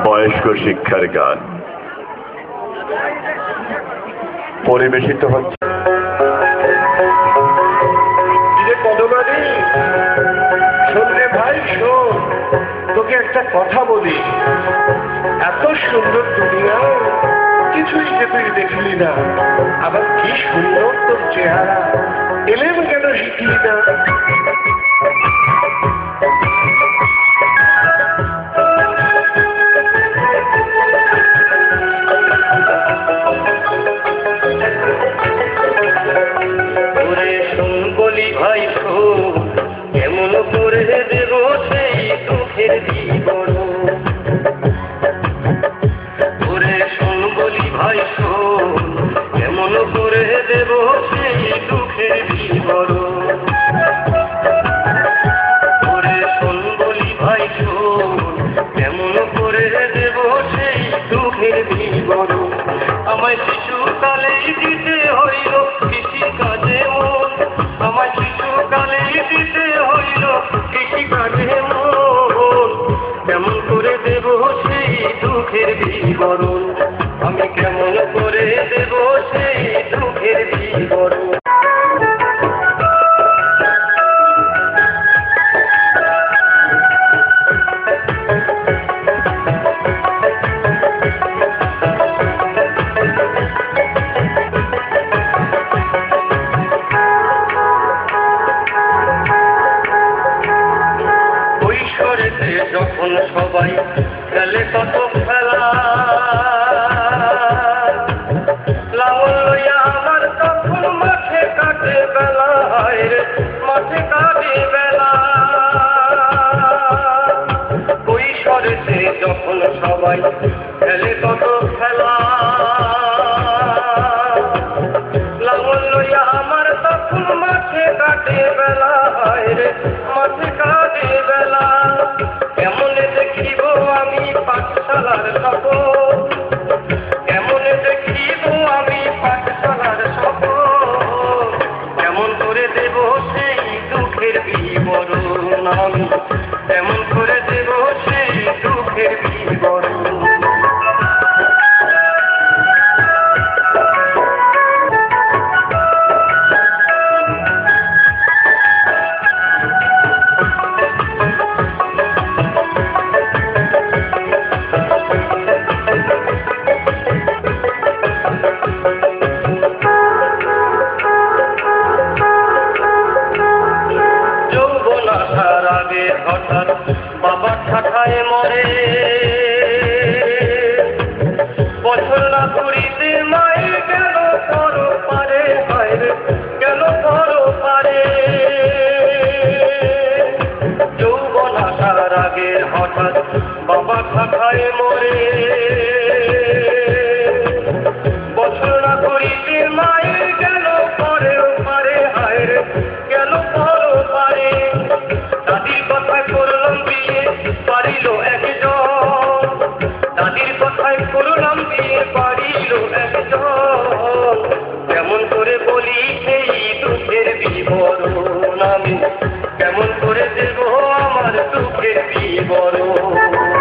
বয়স্ক শিক্ষার গান পরিবেশিত হচ্ছে। শোনলে ভাই শোন, তোকে একটা কথা বলি। এত সুন্দর দুনিয়া কিছুই যে তুই দেখলি না, আবার কি সুন্দর তোর চেহারা, এলেম কেন শিখলি না? ভাই শোন, কেমন করে দেব সেই দুঃখের বিবরণ। ওরে শোন বলি ভাই শোন, কেমন করে দেব সেই দুঃখের বিবরণ। ওরে শোন বলি ভাই শোন, কেমন করে দেব সেই দুঃখের বিবরণ। আমায় শিশুকালেই দিতে হইল কৃষি কাজে মন, আমায় শিশুকালেই দিতে হইল কৃষি কাজে মন। কেমন করে দেব সেই দুঃখের বিবরণ, আমি কেমন করে দেব সেই দুঃখের বিবরণ। যখন সবাই খেলে কত খেলা, লাঙল লইয়া আমার তখন মাঠে কাটে বেলা, মাঠে কাটে বেলা। কৈশোরেতে যখন সবাই খেলে কত খেলা, লাঙল লইয়া আমার তখন মাঠে কাটে বেলা, মাঠে কাটে বেলা। কেমন দেখিব আমি পাঠশালার সপন, কেমন দেখিব আমি পাঠশালার সপন। কেমন করে দেব সেই দুঃখের বিবরণ, আমি কেমন করে দেব সেই দুঃখের বিবরণ। হঠাৎ বাবা ঠাঠায় মরে, বছর না ঘুরিতে মায়ের গেল পর পারে, মায়ের গেল পর পারে। যৌবন আসার আগে হঠাৎ বাবা ঠাঠায় মরে, বছর না ঘুরিতে মায়ের গেল পরে পারে, হায়ের গেল পর পারে। দাদির কথায় করলাম বিয়ে পারিল একজন, দাদির কথায় করলাম বিয়ে পারিল একজন। কেমন করে বলি সেই দুঃখের বিবরণ, আমি কেমন করে দেব আমার দুঃখের বিবরণ।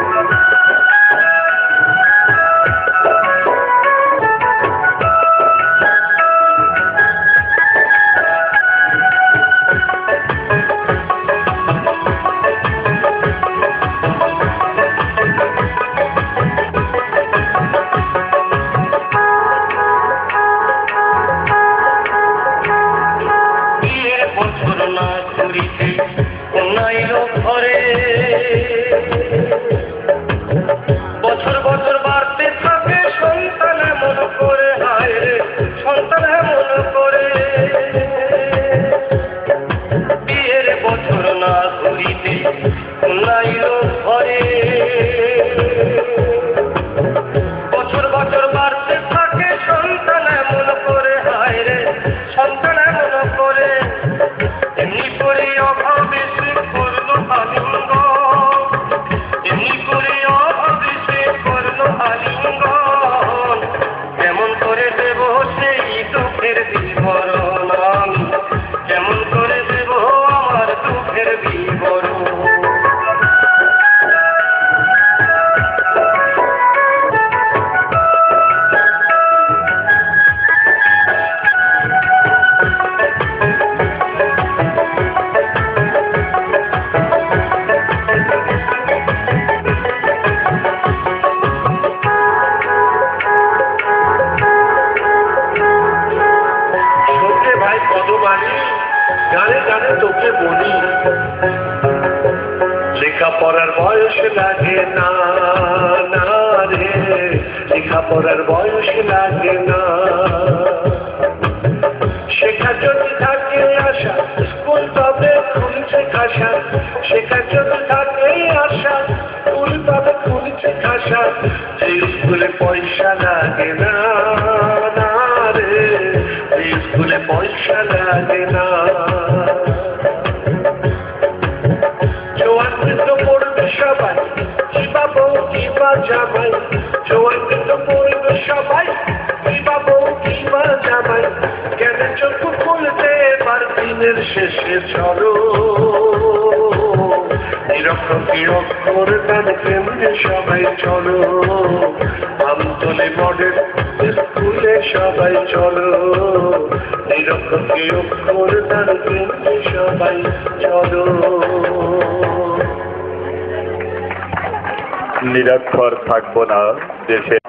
লেখাপড়ার বয়স লাগে না, না রে, লেখাপড়ার বয়স লাগে না। শেখা যদি থাকে আশা, স্কুল তবে খুলছে খাসা। শেখা যদি থাকে আশা, স্কুল তবে খুলছে খাসা। যে স্কুলে পয়সা লাগে না, না রে, যে স্কুলে পয়সা লাগে না। জোয়ান কিন্তু পড়বে সবাই, কিবা বউ কিবা জামাই। জোয়ান কিন্তু পড়বে সবাই, কিবা বউ কিবা জামাই। কেন চোখ খুলতে এবার দিনের শেষে চলো, নিরক্ষরকে অক্ষর দান কেন্দ্রে সবাই চলো। আমতলে মডেল স্কুলে সবাই চলো, নিরক্ষরকে অক্ষর দান কেন্দ্রে সবাই চলো। নিরক্ষর থাকবো না দেশের